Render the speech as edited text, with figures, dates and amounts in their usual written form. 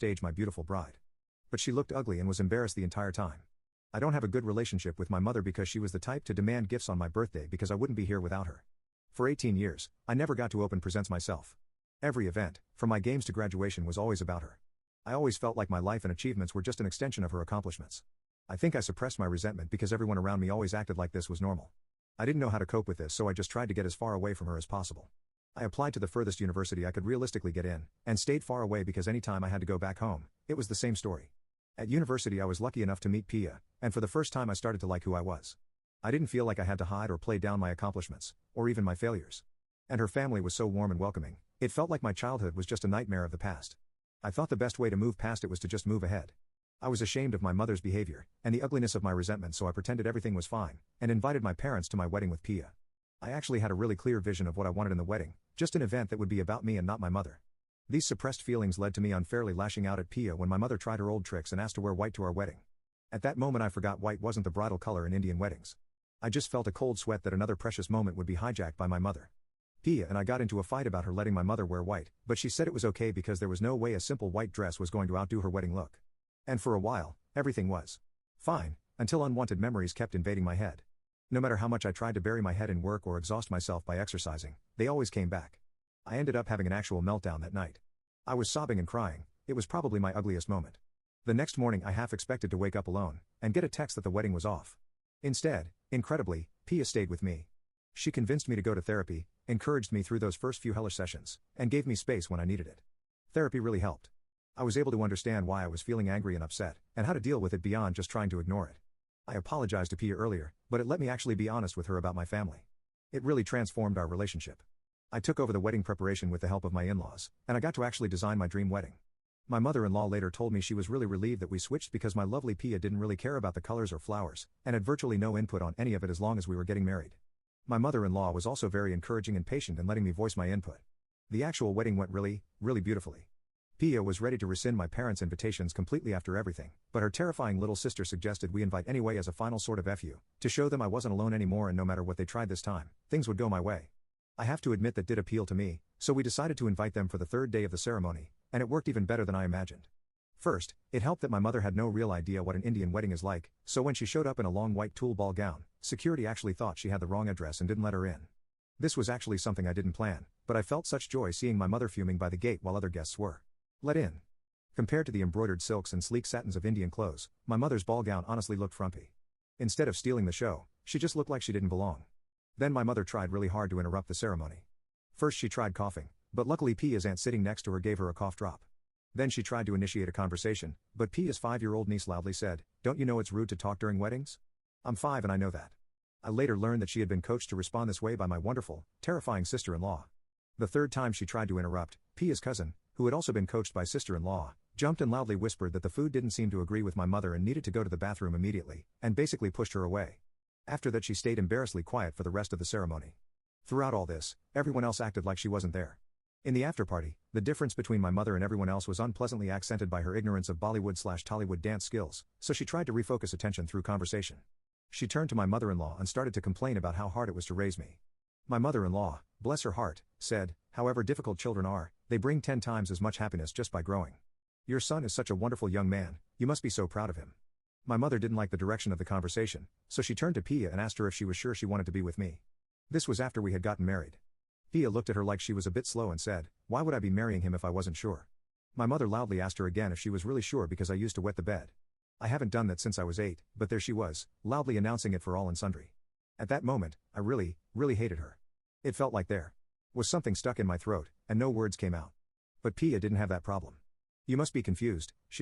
upstage my beautiful bride. But she looked ugly and was embarrassed the entire time. I don't have a good relationship with my mother because she was the type to demand gifts on my birthday because I wouldn't be here without her. For 18 years, I never got to open presents myself. Every event, from my games to graduation, was always about her. I always felt like my life and achievements were just an extension of her accomplishments. I think I suppressed my resentment because everyone around me always acted like this was normal. I didn't know how to cope with this, so I just tried to get as far away from her as possible. I applied to the furthest university I could realistically get in, and stayed far away because any time I had to go back home, it was the same story. At university I was lucky enough to meet Pia, and for the first time I started to like who I was. I didn't feel like I had to hide or play down my accomplishments, or even my failures. And her family was so warm and welcoming, it felt like my childhood was just a nightmare of the past. I thought the best way to move past it was to just move ahead. I was ashamed of my mother's behavior, and the ugliness of my resentment, so I pretended everything was fine, and invited my parents to my wedding with Pia. I actually had a really clear vision of what I wanted in the wedding, just an event that would be about me and not my mother. These suppressed feelings led to me unfairly lashing out at Pia when my mother tried her old tricks and asked to wear white to our wedding. At that moment I forgot white wasn't the bridal color in Indian weddings. I just felt a cold sweat that another precious moment would be hijacked by my mother. Pia and I got into a fight about her letting my mother wear white, but she said it was okay because there was no way a simple white dress was going to outdo her wedding look. And for a while, everything was fine, until unwanted memories kept invading my head. No matter how much I tried to bury my head in work or exhaust myself by exercising, they always came back. I ended up having an actual meltdown that night. I was sobbing and crying. It was probably my ugliest moment. The next morning I half expected to wake up alone, and get a text that the wedding was off. Instead, incredibly, Pia stayed with me. She convinced me to go to therapy, encouraged me through those first few hellish sessions, and gave me space when I needed it. Therapy really helped. I was able to understand why I was feeling angry and upset, and how to deal with it beyond just trying to ignore it. I apologized to Pia earlier, but it let me actually be honest with her about my family. It really transformed our relationship. I took over the wedding preparation with the help of my in-laws, and I got to actually design my dream wedding. My mother-in-law later told me she was really relieved that we switched because my lovely Pia didn't really care about the colors or flowers, and had virtually no input on any of it as long as we were getting married. My mother-in-law was also very encouraging and patient in letting me voice my input. The actual wedding went really beautifully. Pia was ready to rescind my parents' invitations completely after everything, but her terrifying little sister suggested we invite anyway as a final sort of FU, to show them I wasn't alone anymore, and no matter what they tried this time, things would go my way. I have to admit that did appeal to me, so we decided to invite them for the third day of the ceremony, and it worked even better than I imagined. First, it helped that my mother had no real idea what an Indian wedding is like, so when she showed up in a long white tulle ball gown, security actually thought she had the wrong address and didn't let her in. This was actually something I didn't plan, but I felt such joy seeing my mother fuming by the gate while other guests were let in. Compared to the embroidered silks and sleek satins of Indian clothes, my mother's ball gown honestly looked frumpy. Instead of stealing the show, she just looked like she didn't belong. Then my mother tried really hard to interrupt the ceremony. First she tried coughing, but luckily Pia's aunt sitting next to her gave her a cough drop. Then she tried to initiate a conversation, but Pia's 5-year-old niece loudly said, "Don't you know it's rude to talk during weddings?" I'm 5 and I know that. I later learned that she had been coached to respond this way by my wonderful, terrifying sister-in-law. The third time she tried to interrupt, Pia's cousin, who had also been coached by sister-in-law, jumped and loudly whispered that the food didn't seem to agree with my mother and needed to go to the bathroom immediately, and basically pushed her away. After that she stayed embarrassedly quiet for the rest of the ceremony. Throughout all this, everyone else acted like she wasn't there. In the after-party, the difference between my mother and everyone else was unpleasantly accented by her ignorance of Bollywood/Tollywood dance skills, so she tried to refocus attention through conversation. She turned to my mother-in-law and started to complain about how hard it was to raise me. My mother-in-law, bless her heart, said, "However difficult children are, they bring 10 times as much happiness just by growing. Your son is such a wonderful young man, you must be so proud of him." My mother didn't like the direction of the conversation, so she turned to Pia and asked her if she was sure she wanted to be with me. This was after we had gotten married. Pia looked at her like she was a bit slow and said, "Why would I be marrying him if I wasn't sure?" My mother loudly asked her again if she was really sure because I used to wet the bed. I haven't done that since I was 8, but there she was, loudly announcing it for all and sundry. At that moment, I really hated her. It felt like there was something stuck in my throat, and no words came out. But Pia didn't have that problem. "You must be confused," she said.